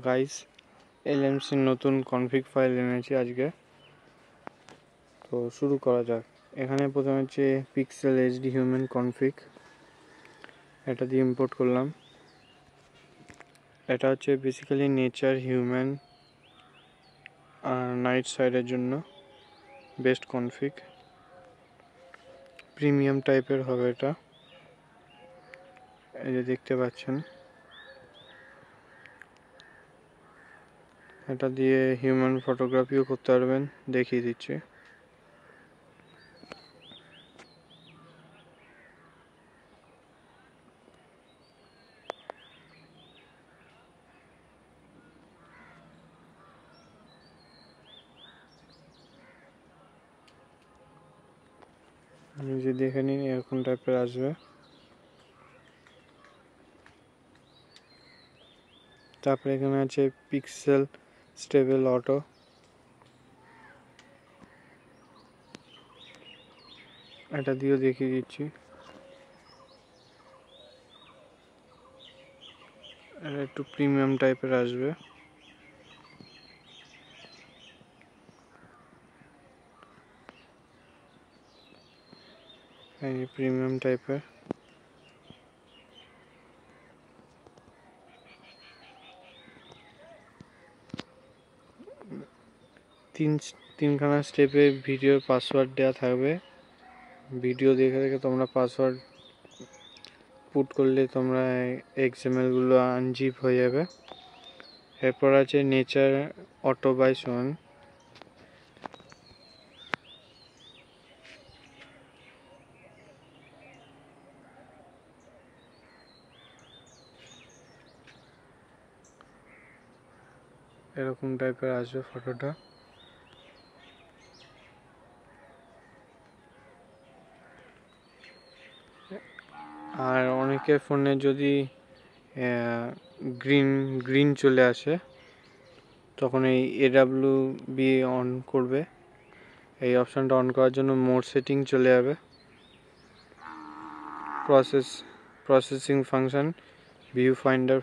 Guys LMC নতুন config file এনেছি আজকে। তো শুরু করা যাক। এখানে প্রথমে হচ্ছে পিক্সেল এইচডি হিউম্যান কনফিগ, এটা দিয়ে ইম্পোর্ট করলাম। এটা হচ্ছে বেসিক্যালি নেচার হিউম্যান আর নাইট সাইডের জন্য বেস্ট কনফিগ, প্রিমিয়াম টাইপের হবে এটা। এই যে দেখতে পাচ্ছেন, এটা দিয়ে হিউম্যান ফটোগ্রাফিও করতে পারবেন, দেখিয়ে দিচ্ছি। নিজে দেখে নিন, এরকম টাইপের আসবে। তারপরে এখানে আছে পিক্সেল স্টেবল অটো, এটা দিয়েও দেখিয়ে দিচ্ছি। এটা একটু প্রিমিয়াম টাইপের আসবে। এই প্রিমিয়াম টাইপের তিনখানা স্টেপে ভিডিওর পাসওয়ার্ড দেওয়া থাকবে। ভিডিও দেখে দেখে তোমরা পাসওয়ার্ড পুট করলে তোমরা এক্সএমএল গুলো আনজিপ হয়ে যাবে। এরপর আছে নেচার অটো বাই সোয়ান, এরকম টাইপের আসবে ফটোটা। আর অনেকের ফোনে যদি গ্রিন চলে আসে, তখন এই AWB অন করবে। এই অপশানটা অন করার জন্য মোড সেটিং চলে যাবে, প্রসেসিং ফাংশন, ভিউ ফাইন্ডার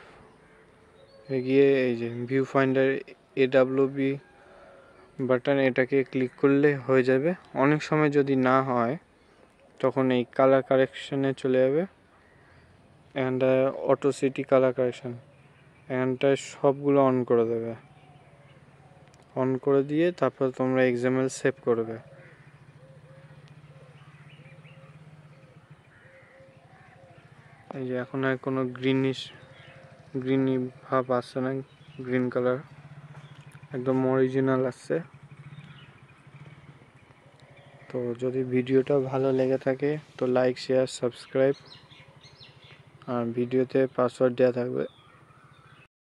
গিয়ে এই যে ভিউ ফাইন্ডার AWB বাটন, এটাকে ক্লিক করলে হয়ে যাবে। অনেক সময় যদি না হয় তখন এই কালার কারেকশনে চলে যাবে। এখানটা অটো সিটি কালার কারেকশন, এখানটায় সবগুলো অন করে দেবে। অন করে দিয়ে তারপর তোমরা এক্সএমএল সেভ করবে। এই যে এখন আর কোনো গ্রিনি ভাব আসছে না, গ্রিন কালার একদম অরিজিনাল আসছে। তো যদি ভিডিওটা ভালো লেগে থাকে তো লাইক, শেয়ার, সাবস্ক্রাইব, আর ভিডিওতে পাসওয়ার্ড দেওয়া থাকবে।